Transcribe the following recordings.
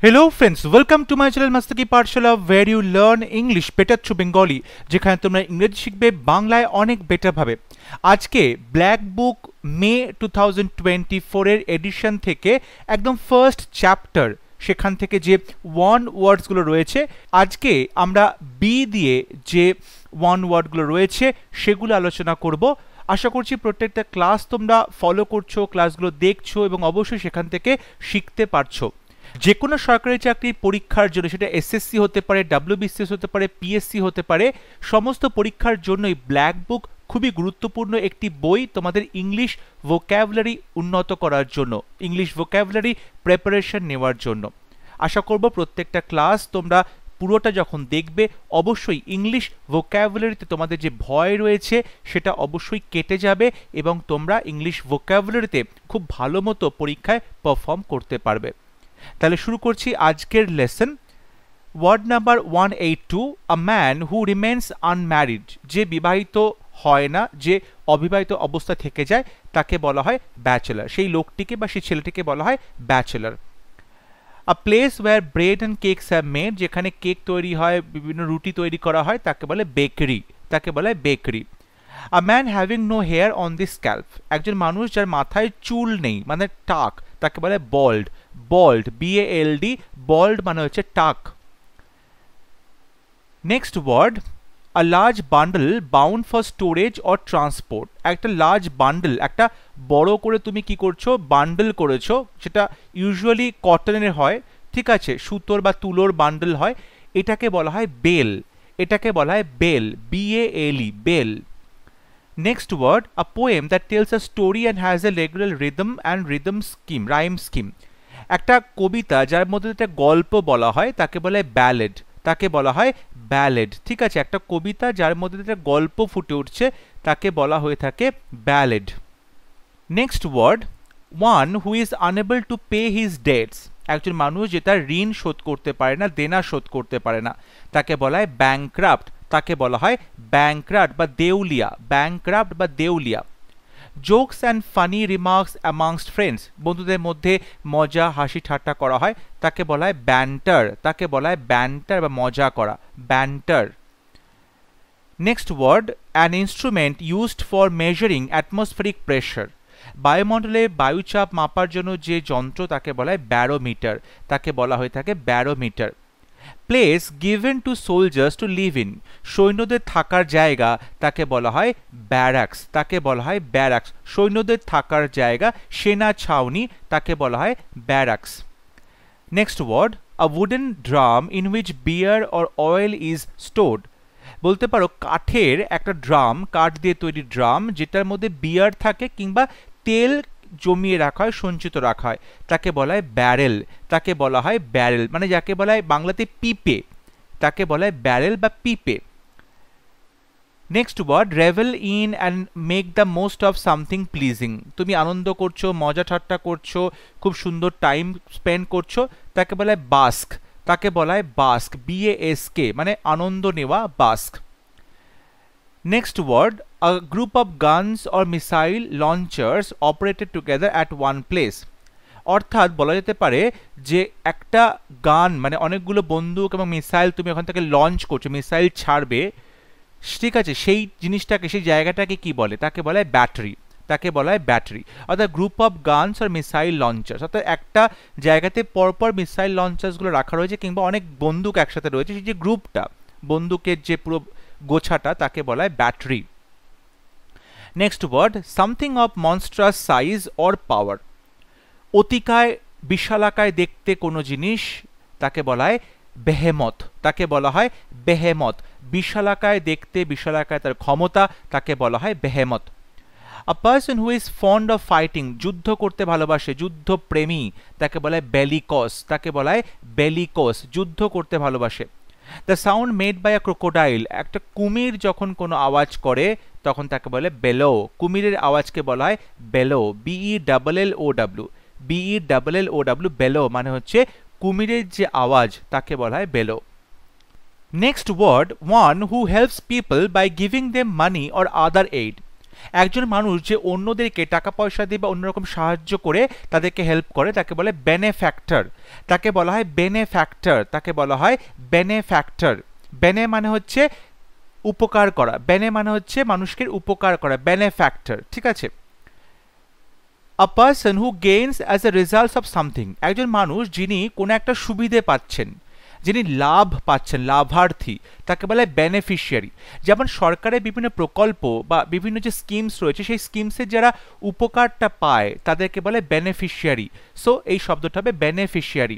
Hello friends, welcome to my channel Mastaki Pathshala where you learn English better through Bengali যেখানে তোমরা ইংরেজি শিখবে বাংলায় অনেক বেটার ভাবে। আজকে ব্ল্যাক বুক মে 2024 এর এডিশন থেকে একদম ফার্স্ট চ্যাপ্টার সেখান থেকে যে ওয়ান ওয়ার্ডসগুলো রয়েছে আজকে আমরা বি দিয়ে যে ওয়ান ওয়ার্ডগুলো রয়েছে সেগুলো আলোচনা করব। আশা করছি প্রত্যেকটা ক্লাস তোমরা ফলো করছো, ক্লাসগুলো দেখছো এবং অবশ্যই সেখান থেকে শিখতে পারছো। যে কোনো সরকারি চাকরির পরীক্ষার জন্য, সেটা এসএসসি হতে পারে, ডাব্লিউবিসিএস হতে পারে, পিএসসি হতে পারে, সমস্ত পরীক্ষার জন্যই ব্ল্যাক বুক খুবই গুরুত্বপূর্ণ একটি বই তোমাদের ইংলিশ ভোক্যাবুলারি উন্নত করার জন্য, ইংলিশ ভোক্যাবুলারি প্রিপারেশন নেওয়ার জন্য। আশা করব প্রত্যেকটা ক্লাস তোমরা পুরোটা যখন দেখবে অবশ্যই ইংলিশ ভোক্যাবুলারিতে তোমাদের যে ভয় রয়েছে সেটা অবশ্যই কেটে যাবে এবং তোমরা ইংলিশ ভোক্যাবুলারিতে খুব ভালো মতো পরীক্ষায় পারফর্ম করতে পারবে। তাহলে শুরু করছি আজকের lesson. Word number 182, a man who remains unmarried, যে বিবাহিত হয় না, যে অবিবাহিত অবস্থা থেকে যায় তাকে বলা হয় ব্যাচেলার। সেই লোকটিকে বা সেই ছেলেটিকে বলা হয় bachelor. A place where bread and cakes have made, যেখানে কেক তৈরি হয়, বিভিন্ন রুটি তৈরি করা হয় তাকে বলে বেকারি, তাকে বলা হয় bakery. A man having no hair on the scalp, একজন মানুষ যার মাথায় চুল নেই মানে টাক, তাকে বলে বল্ড। বল্ড, বিএএলডি, বল্ড মানে হচ্ছে টাক। Next word, a large bundle bound for storage or transport, একটা লার্জ বান্ডল, একটা বড় করে তুমি কি করছো, বান্ডল করেছো, সেটা ইউজুয়ালি কটনের হয়, ঠিক আছে, সুতোর বা তুলোর বান্ডল হয়, এটাকে বলা হয় বেল, এটাকে বলা হয় bale, B A L E, bale. Next word, a poem that tells a story and has a regular rhythm and rhythm scheme, rhyme scheme. একটা কবিতা যার মধ্যে একটা গল্প বলা হয় তাকে বলা হয় ব্যালেড, তাকে বলা হয় ব্যালেড, ঠিক আছে, একটা কবিতা যার মধ্যে একটা গল্প ফুটে উঠছে তাকে বলা হয়ে থাকে ballad. Next word, one who is unable to pay his debts, একজন মানুষ যে তার ঋণ শোধ করতে পারে না, দেনা শোধ করতে পারে না, তাকে বলা হয় ব্যাংক্রাফট, তাকে বলা হয় ব্যাংক্রাফট বা দেউলিয়া, ব্যাংক্রাফট বা দেউলিয়া। Jokes and funny remarks amongst friends, বন্ধুদের মধ্যে মজা হাসি ঠাট্টা করা হয় তাকে বলা হয় ব্যান্টার, তাকে বলা হয় ব্যান্টার বা মজা করা, banter. Next word, an instrument used for measuring atmospheric pressure, বায়ুমণ্ডলে বায়ুচাপ মাপার জন্য যে যন্ত্র তাকে বলা হয় ব্যারোমিটার, তাকে বলা হয়ে থাকে barometer. Place given to soldiers to live in, সৈন্যদের থাকার জায়গা তাকে বলা হয় ব্যারাক্স, তাকে বলা হয় ব্যারাক্স, সৈন্যদের থাকার জায়গা, সেনা ছাউনি তাকে বলা হয় barracks. Next word, a wooden drum in which beer or oil is stored, বলতে পারো কাঠের একটা ড্রাম, কাঠ দিয়ে তৈরি ড্রাম যেটার মধ্যে বিয়ার থাকে কিংবা তেল জমিয়ে রাখা হয়, সঞ্চিত রাখা হয়, তাকে বলা হয় ব্যারেল, তাকে বলা হয় ব্যারেল, মানে যাকে বলা হয় বাংলাতে পিপে, তাকে বলা হয় ব্যারেল বা পিপে। Next word, revel in and make the most of something pleasing, তুমি আনন্দ করছো, মজা ঠাট্টা করছো, খুব সুন্দর টাইম স্পেন্ড করছো, তাকে বলা হয় বাস্ক, তাকে বলা হয় বাস্ক, বিএএসকে মানে আনন্দ নেওয়া, bask. Next word, a group of guns or missile launchers operated together at one place, অর্থাৎ বলা যেতে পারে যে একটা গান মানে অনেকগুলো বন্দুক এবং মিসাইল তুমি ওখান থেকে লঞ্চ করছো, মিসাইল ছাড়বে, ঠিক আছে, সেই জিনিসটাকে, সেই জায়গাটাকে কি বলে, তাকে বলা হয় ব্যাটারি, তাকে বলা হয় ব্যাটারি। অর্থাৎ গ্রুপ অফ গানস আর মিসাইল লঞ্চার্স, অর্থাৎ একটা জায়গাতে পরপর মিসাইল লঞ্চার্সগুলো রাখা রয়েছে কিংবা অনেক বন্দুক একসাথে রয়েছে, সেই যে গ্রুপটা, বন্দুকের যে পুরো গোছাটা তাকে বলা হয় battery. Next word, something of monstrous size or power, অতিকায় বিশালাকায় দেখতে কোনো জিনিস তাকে বলা হয় বেহেমত, তাকে বলা হয় বেহেমত, বিশালাকায় দেখতে, বিশালাকায় তার ক্ষমতা তাকে বলা হয় behemoth. A person who is fond of fighting, যুদ্ধ করতে ভালোবাসে, যুদ্ধ প্রেমী তাকে বলা হয় বেলিকস, তাকে বলা হয় বেলিকস, যুদ্ধ করতে ভালোবাসে। The sound made by a crocodile, একটা কুমির যখন কোনো আওয়াজ করে তখন তাকে বলে বেলো, কুমিরের আওয়াজকে বলা হয় বেলো, BELLOW, BELLOW, বেলো মানে হচ্ছে কুমিরের যে আওয়াজ তাকে বলা হয় bellow. Next word, one who helps people by giving them money or other aid, একজন মানুষ যে অন্যদেরকে টাকা পয়সা দিয়ে বা অন্যরকম সাহায্য করে তাদেরকে হেল্প করে তাকে বলে বেনেফ্যাক্টর, তাকে বলা হয় বেনেফ্যাক্টর, তাকে বলা হয় বেনেফ্যাক্টর। বেনে মানে হচ্ছে উপকার করা, বেনে মানে হচ্ছে মানুষকে উপকার করা, বেনেফ্যাক্টর, ঠিক আছে। আ person who gains as a result of something, একজন মানুষ যিনি কোনো একটা সুবিধে পাচ্ছেন, যিনি লাভ পাচ্ছেন, লাভার্থী, তাকে বলে বেনিফিশিয়ারি। যেমন সরকারের বিভিন্ন প্রকল্প বা বিভিন্ন যে স্কিমস রয়েছে সেই স্কিমসের যারা উপকারটা পায় তাদেরকে বলে বেনিফিশিয়ারি। সো এই শব্দটা হবে beneficiary.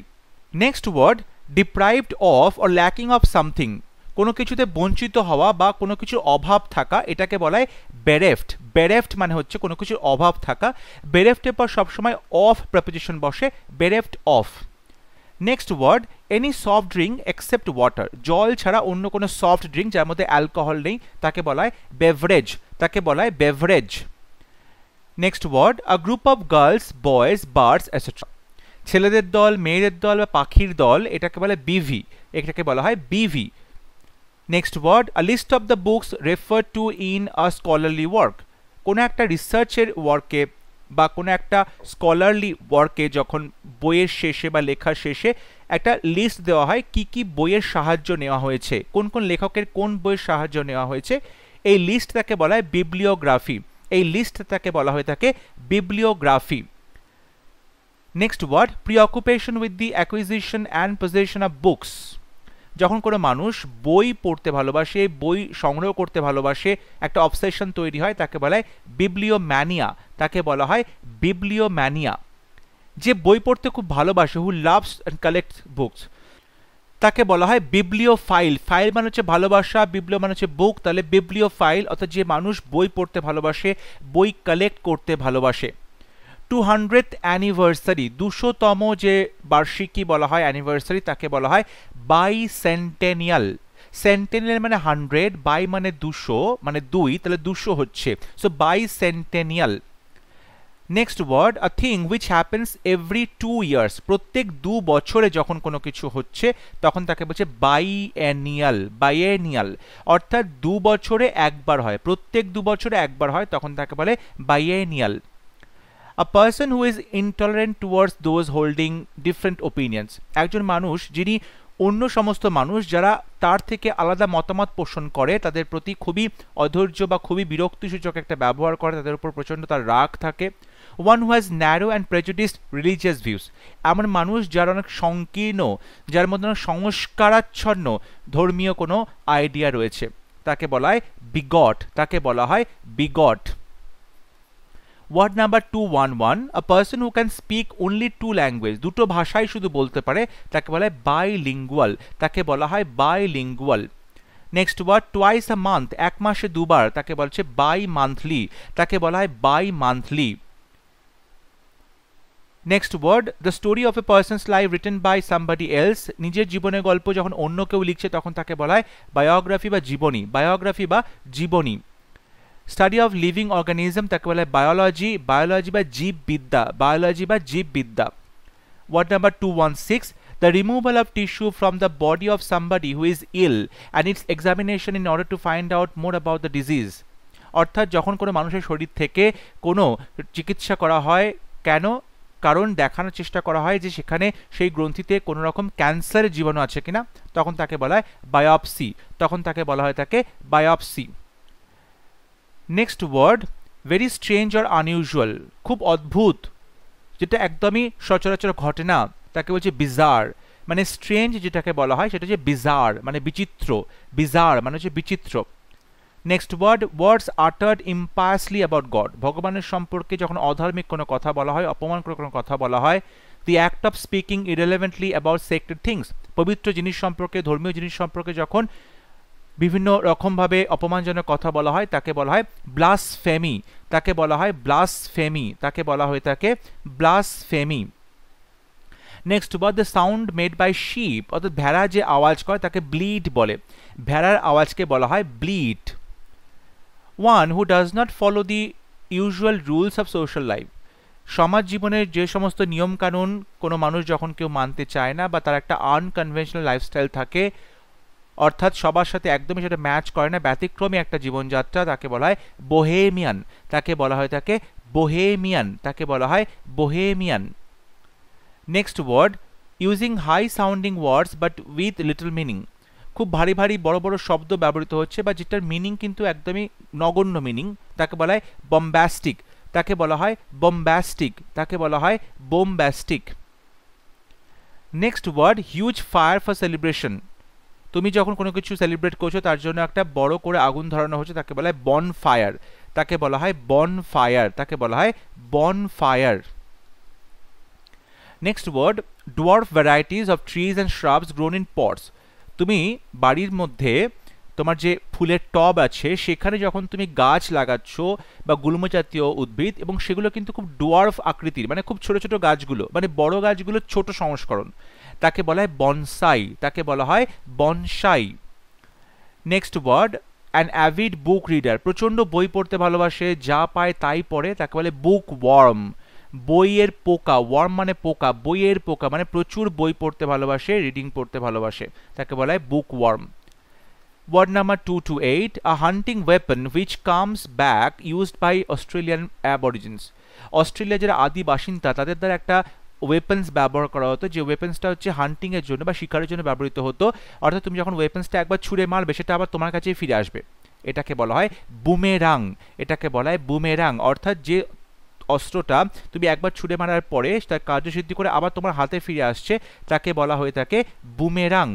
Next word, deprived of or lacking of something, কোনো কিছুতে বঞ্চিত হওয়া বা কোনো কিছুর অভাব থাকা, এটাকে বলা হয় বেরেফট। বেরেফট মানে হচ্ছে কোনো কিছুর অভাব থাকা। বেরেফটের পর সবসময় অফ প্রেপোজিশন বসে, bereft of. Next word, any soft drink except water, জল ছাড়া অন্য কোনো সফট ড্রিঙ্ক যার মধ্যে অ্যালকোহল নেই তাকে বলা হয় বেভারেজ, তাকে বলা হয় beverage. Next word, a group of girls, boys, birds etcetera, ছেলেদের দল, মেয়েদের দল বা পাখির দল, এটাকে বলে বিভি, এটাকে বলা হয় bevy. Next word, a list of the books refer to in a scholarly work, কোনো একটা রিসার্চের ওয়ার্কে বা কোনো একটা স্কলারলি ওয়ার্কে যখন বইয়ের শেষে বা লেখার শেষে একটা লিস্ট দেওয়া হয় কি কি বইয়ের সাহায্য নেওয়া হয়েছে, কোন কোন লেখকের কোন বইয়ের সাহায্য নেওয়া হয়েছে, এই লিস্ট তাকে বলা হয় বিবলিওগ্রাফি, এই লিস্ট তাকে বলা হয়ে থাকে bibliography. Next word, preoccupation with the acquisition and possession of books, যখন কোনো মানুষ বই পড়তে ভালোবাসে, বই সংগ্রহ করতে ভালোবাসে, একটা অবসেশন তৈরি হয়, তাকে বলা হয় বিবলিওম্যানিয়া, তাকে বলা হয় বিবলিওম্যানিয়া। যে বই পড়তে খুব ভালোবাসে, who loves and collects books, তাকে বলা হয় বিবলিওফাইল। ফাইল মানে হচ্ছে ভালোবাসা, বিবলিও মানে হচ্ছে বুক, তাহলে বিবলিওফাইল অর্থাৎ যে মানুষ বই পড়তে ভালোবাসে, বই কালেক্ট করতে ভালোবাসে। 200th অ্যানিভার্সারি, 200তম যে বার্ষিকী বলা হয় অ্যানিভার্সারি, তাকে বলা হয় বাইসেন্টেনিয়াল। সেন্টেনিয়াল মানে 100, বাই মানে 200 মানে 2, তাহলে 200 হচ্ছে, so bicentennial. Next word, a thing which happens every 2 years, প্রত্যেক 2 বছরে যখন কোনো কিছু হচ্ছে তখন তাকে বলছে বাইএনিয়াল, বাইএনিয়াল অর্থাৎ 2 বছরে একবার হয়, প্রত্যেক 2 বছরে একবার হয়, তখন তাকে বলে biennial. A person who is intolerant towards those holding different opinions, একজন মানুষ যিনি অন্য সমস্ত মানুষ যারা তার থেকে আলাদা মতামত পোষণ করে তাদের প্রতি খুবই অধৈর্য বা খুবই বিরক্তিসূচক একটা ব্যবহার করে, তাদের উপর প্রচণ্ড তার রাগ থাকে। One who has narrow and prejudiced religious views, এমন মানুষ যার অনেক সংকীর্ণ, যার মধ্যে অনেক সংস্কারাচ্ছন্ন ধর্মীয় কোনো আইডিয়া রয়েছে, তাকে বলা হয় বিগট, তাকে বলা হয় bigot. Word number 211, a person who can speak only 2 language, দুটো ভাষাই শুধু বলতে পারে, তাকে বলা হয় বাইলিঙ্গুয়াল, তাকে বলা হয় bilingual. Next word, twice a month, এক মাসে দুবার, তাকে বলছে বাই মান্থলি, তাকে বলা হয় bimonthly. Next word, the story of a person's life written by somebody else, নিজের জীবনের গল্প যখন অন্য কেউ লিখছে তখন তাকে বলা হয় বায়োগ্রাফি বা জীবনী, বায়োগ্রাফি বা জীবনী। স্টাডি অফ লিভিং অর্গানিজম, তাকে বলা হয় বায়োলজি, বায়োলজি বা জীববিদ্যা, বায়োলজি বা জীববিদ্যা। Word number 216, the removal of tissue from the body of somebody who is ill and its examination in order to find out more about the disease, অর্থাৎ যখন কোনো মানুষের শরীর থেকে কোনো চিকিৎসা করা হয়, কেন? কারণ দেখানোর চেষ্টা করা হয় যে সেখানে সেই গ্রন্থিতে কোনো রকম ক্যান্সারের জীবাণু আছে কিনা, তখন তাকে বলা হয় বায়োপসি, তখন তাকে বলা হয় তাকে biopsy. Next word, very strange or unusual, খুব অদ্ভুত, যেটা একদমই সচরাচর ঘটে না, তাকে বলছে বিজার। মানে স্ট্রেঞ্জ যেটাকে বলা হয় সেটা হচ্ছে বিজার, মানে বিচিত্র, বিজার মানে হচ্ছে বিচিত্র। Next word, words uttered impiously about God, ভগবানের সম্পর্কে যখন অধার্মিক কোনো কথা বলা হয়, অপমান করে কোনো কথা বলা হয়। The act of speaking irrelevantly about sacred things, পবিত্র জিনিস সম্পর্কে, ধর্মীয় জিনিস সম্পর্কে যখন বিভিন্ন রকমভাবে অপমানজনক কথা বলা হয় তাকে বলা হয় ব্লাসফেমি, তাকে বলা হয় ব্লাসফেমি, তাকে বলা হয়ে থাকে blasphemy. Next word, the sound made by sheep, অর্থাৎ ভেড়া যে আওয়াজ করে তাকে ব্লিড বলে, ভেড়ার আওয়াজকে বলা হয় bleed. One who does not follow the usual rules of social life, সমাজ জীবনের যে সমস্ত নিয়মকানুন কোনো মানুষ যখন কেউ মানতে চায় না বা তার একটা আনকনভেনশনাল লাইফস্টাইল থাকে, অর্থাৎ সবার সাথে একদমই সেটা ম্যাচ করে না, ব্যতিক্রমী একটা জীবনযাত্রা, তাকে বলা হয় বোহেমিয়ান, তাকে বলা হয় তাকে বোহেমিয়ান, তাকে বলা হয় bohemian. Next word, using high sounding words but with little meaning. খুব ভারী ভারী বড় বড় শব্দ ব্যবহৃত হচ্ছে বা যেটার মিনিং কিন্তু একদমই নগণ্য মিনিং, তাকে বলা হয় বম্বাস্টিক, তাকে বলা হয় বম্বাস্টিক, তাকে বলা হয় bombastic. Next word, huge fire for celebration. তুমি যখন কোনো কিছু সেলিব্রেট করছো তার জন্য একটা বড় করে আগুন ধরানো হচ্ছে, তাকে বলা হয় বন ফায়ার, তাকে বলা হয় বন ফায়ার, তাকে বলা হয় bonfire. Next word, dwarf varieties of trees and shrubs grown in pots. তুমি বাড়ির মধ্যে তোমার যে ফুলের টব আছে সেখানে যখন তুমি গাছ লাগাচ্ছ বা গুল্ম জাতীয় উদ্ভিদ, এবং সেগুলো কিন্তু খুব ডোয়ার্ফ আকৃতির, মানে খুব ছোট ছোট গাছগুলো, মানে বড় গাছগুলোর ছোট সংস্করণ, তাকে বলা হয় বনসাই, তাকে বলা হয় bonsai. Next word, an avid book reader. প্রচণ্ড বই পড়তে ভালোবাসে, যা পায় তাই পড়ে, তাকে বলে বুক ওয়ার্ম, বইয়ের পোকা, ওয়ার্ম মানে পোকা, বইয়ের পোকা মানে প্রচুর বই পড়তে ভালোবাসে, রিডিং পড়তে ভালোবাসে, তাকে বলা হয় বুক worm. Word number 228, a hunting weapon which comes back used by Australian aborigines. Australia যারা আদি বাসিন্দা তাদের দ্বারা একটা ওয়েপন্স ব্যবহার করা হতো, যে ওয়েপন্সটা হচ্ছে হান্টিংয়ের জন্য বা শিকারের জন্য ব্যবহৃত হতো, অর্থাৎ তুমি যখন ওয়েপন্সটা একবার ছুঁড়ে মারবে সেটা আবার তোমার কাছেই ফিরে আসবে, এটাকে বলা হয় বুমেরাং, এটাকে বলা হয় বুমেরাং, অর্থাৎ যে অস্ত্রটা তুমি একবার ছুঁড়ে মারার পরে তার কার্যসিদ্ধি করে আবার তোমার হাতে ফিরে আসছে, তাকে বলা হয়ে থাকে boomerang.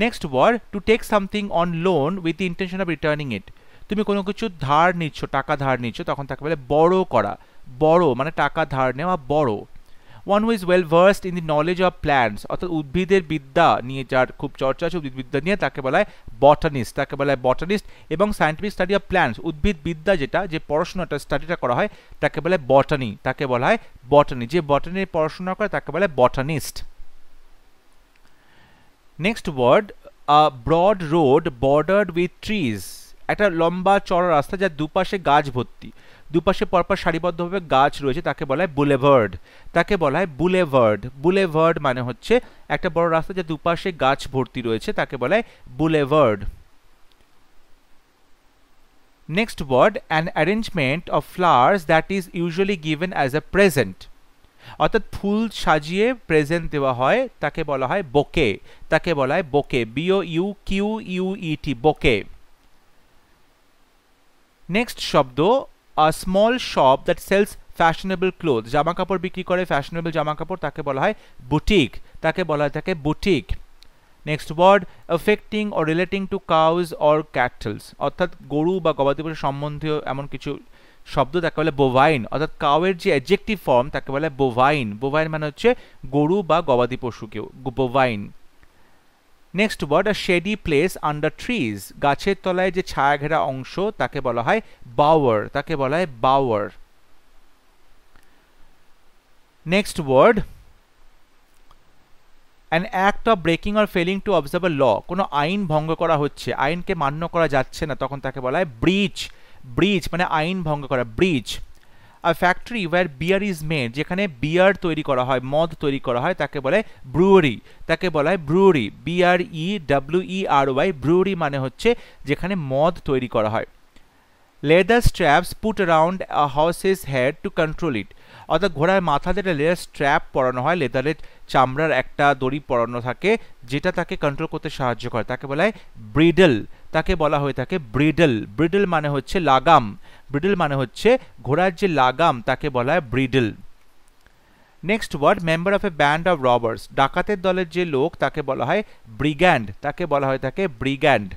Next word, to take something on loan with the intention of returning it. তুমি কোনো কিছু ধার নিচ্ছ, টাকা ধার নিচ্ছ, তখন তাকে বলে বড় করা, বড় মানে টাকা ধার নেওয়া, বড়। One who is well versed in the knowledge of plants, অর্থাৎ উদ্ভিদের বিদ্যা নিয়ে যার খুব চর্চা আছে উদ্ভিদবিদ্যা নিয়ে, তাকে বলা হয় বটানিস্ট, তাকে বলা হয় বটানিস্ট। এবং সায়েন্টিফিক স্টাডি অফ প্ল্যান্টস, উদ্ভিদ বিদ্যা যেটা, যে পড়াশোনাটা স্টাডিটা করা হয় তাকে বলা হয় বটানি, তাকে বলা হয় বটানি, যে বটানির পড়াশোনা করে তাকে বলা হয় botanist. Next word, broad road bordered with trees. একটা লম্বা চড়া রাস্তা যার দুপাশে গাছ ভর্তি, দুপাশে পরপর সারিবদ্ধভাবে গাছ রয়েছে, তাকে বলা হয় বুলেভার্ড, তাকে বলা হয় বুলেভার্ড। বুলেভার্ড মানে হচ্ছে একটা বড় রাস্তা যার দুপাশে গাছ ভর্তি রয়েছে, তাকে বলা হয় boulevard. Next word, an arrangement of flowers that is usually given as a present, অর্থাৎ ফুল সাজিয়ে প্রেজেন্ট দেওয়া হয়, তাকে বলা হয় বোকে, তাকে বলা হয় বোকে, BOUQUET, বোকে। নেক্সট শব্দ, a small shop that sells fashionable cloth, জামা কাপড় বিক্রি করে ফ্যাশনেবল জামা কাপড়, তাকে বলা হয় বুটিক, তাকে বলা হয় তাকে boutique. Next word, affecting or relating to cows or cattles, অর্থাৎ গরু বা গবাদি পশু সম্বন্ধীয় এমন কিছু শব্দ, তাকে বলে বোভাইন, অর্থাৎ কাউয়ের যে অ্যাডজেক্টিভ ফর্ম তাকে বলে বোভাইন, বোভাইন মানে হচ্ছে গরু বা গবাদি পশুকেও, বোভাইন। নেক্সট ওয়ার্ড, আ শেডি প্লেস আন্ডার ট্রিজ, গাছের তলায় যে ছায়া ঘেরা অংশ তাকে বলা হয় বাওয়ার, তাকে বলা হয় bower. Next word, an act of breaking or failing to observe a law, কোনো আইন ভঙ্গ করা হচ্ছে, আইনকে মান্য করা যাচ্ছে না, তখন তাকে বলা হয় ব্রিচ, ব্রিচ মানে আইন ভঙ্গ করা, breach. A factory where beer is made, যেখানে বিয়ার তৈরি করা হয়, মদ তৈরি করা হয়, তাকে বলা হয় ব্রুয়ারি, তাকে বলা হয় ব্রুয়ারি, BREWERY, ব্রুয়ারি মানে হচ্ছে যেখানে মদ তৈরি করা হয়। Leather straps put around a horse's head to control it, অর্থাৎ ঘোড়ার মাথাতে একটা লেদার স্ট্র্যাপ পরানো হয়, লেদারের চামড়ার একটা দড়ি পরানো থাকে যেটা তাকে কন্ট্রোল করতে সাহায্য করে, তাকে বলা হয় ব্রিডল, তাকে বলা হয়ে থাকে ব্রিডল। ব্রিডল মানে হচ্ছে লাগাম, ব্রিডল মানে হচ্ছে ঘোড়ার যে লাগাম, তাকে বলা হয় bridle. Next word, member of a band of robbers, ডাকাতের দলের যে লোক তাকে বলা হয় ব্রিগ্যান্ড, তাকে বলা হয়ে থাকে brigand.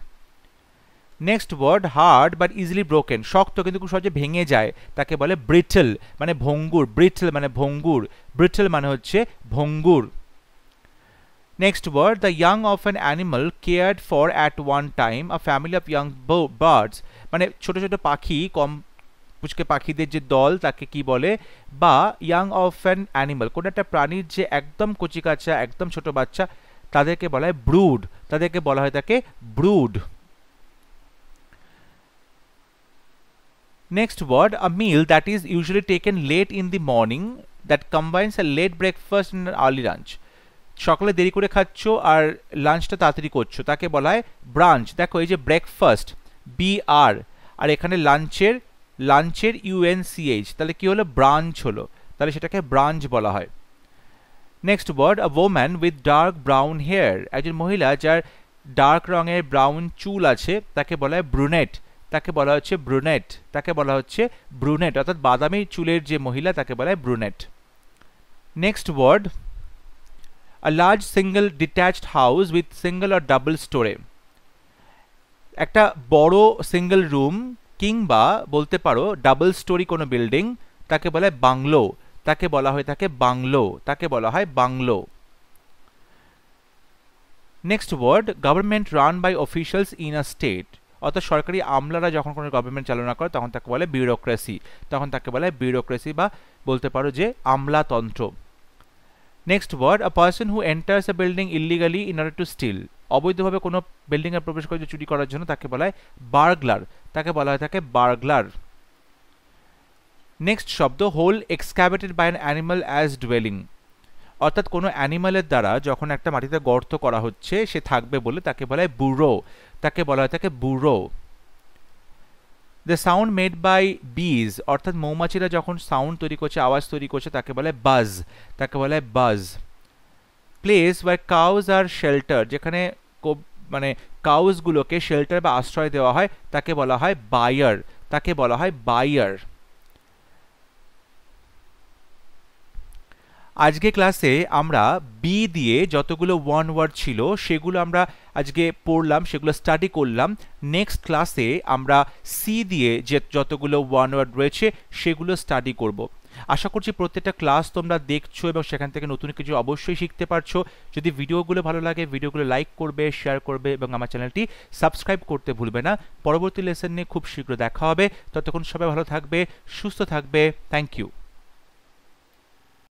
Next word, hard but easily broken, শক্ত কিন্তু খুব সহজে ভেঙে যায়, তাকে বলে ব্রিটল, মানে ভঙ্গুর, ব্রিটল মানে ভঙ্গুর, ব্রিটল মানে হচ্ছে ভঙ্গুর। Next word, the young of an animal cared for at one time a family of young birds, মানে ছোট ছোট পাখি, কম পুচকে পাখিদের যে দল তাকে কি বলে, বা ইয়াং অফ অ্যান অ্যানিমাল, কোনো একটা প্রাণীর যে একদম কচিকাঁচা একদম ছোট বাচ্চা, তাদেরকে বলা হয় ব্রুড, তাদেরকে বলা হয় তাকে brood. Next word, a meal that is usually taken late in the morning that combines a late breakfast and an early lunch. সকালে দেরি করে খাচ্ছ আর লাঞ্চটা তাড়াতাড়ি করছো তাকে বলা হয় ব্রাঞ্চ। দেখো এই যে ব্রেকফাস্ট BR, আর এখানে লাঞ্চের UNCH, তাহলে কি হলো ব্রাঞ্চ হলো, তাহলে সেটাকে ব্রাঞ্চ বলা হয়। Next word, a woman with dark brown hair, একজন মহিলা যার ডার্ক রঙের ব্রাউন চুল আছে তাকে বলা হয় ব্রুনেট, তাকে বলা হচ্ছে ব্রুনেট, তাকে বলা হচ্ছে ব্রুনেট, অর্থাৎ বাদামি চুলের যে মহিলা তাকে বলা হয় brunette. Next word, a large single detached house with single or double story, একটা বড় সিঙ্গেল রুম কিংবা বলতে পারো ডাবল স্টোরি কোনো বিল্ডিং তাকে বলা হয় বাংলো, তাকে বলা হয় বাংলো, তাকে বলা হয় bungalow. Next word, government run by officials in a state, অর্থাৎ সরকারি আমলারা যখন কোনো গভর্নমেন্ট চালনা করে তখন তাকে বলে বিউরোক্রেসি, তখন তাকে বলে বিউরোক্রেসি বা বলতে পারো যে আমলাতন্ত্র। Next word, a person who enters a building illegally in order to steal, অবৈধভাবে কোনো বিল্ডিংয়ে প্রবেশ করে চুরি করার জন্য তাকে বলা হয় বার্গলার, তাকে বলা হয় বার্গলার। নেক্সট শব্দ, hole excavated by an animal as dwelling, অর্থাৎ কোনো অ্যানিমালের দ্বারা যখন একটা মাটিতে গর্ত করা হচ্ছে সে থাকবে বলে তাকে বলা হয় বুরো, তাকে বলা হয় bureau. The sound made by bees, অর্থাৎ মৌমাছিরা যখন সাউন্ড তৈরি করছে আওয়াজ তৈরি করছে তাকে বলা হয় বাজ, তাকে বলা হয় buzz. Place where cows are shelter, যেখানে মানে কাউজগুলোকে শেল্টার বা আশ্রয় দেওয়া হয় তাকে বলা হয় বায়ার, তাকে বলা হয় বায়ার। আজকে ক্লাসে আমরা বি দিয়ে যতগুলো ওয়ান ওয়ার্ড ছিল সেগুলো আমরা আজকে পড়লাম, সেগুলো স্টাডি করলাম। নেক্সট ক্লাসে আমরা সি দিয়ে যে যতগুলো ওয়ান ওয়ার্ড রয়েছে সেগুলো স্টাডি করব। আশা করছি প্রত্যেকটা ক্লাস তোমরা দেখছো এবং সেখান থেকে নতুন কিছু অবশ্যই শিখতে পারছো। যদি ভিডিওগুলো ভালো লাগে ভিডিওগুলো লাইক করবে, শেয়ার করবে এবং আমার চ্যানেলটি সাবস্ক্রাইব করতে ভুলবে না। পরবর্তী লেসন নিয়ে খুব শীঘ্র দেখা হবে, ততক্ষণ সবাই ভালো থাকবে, সুস্থ থাকবে। Thank you.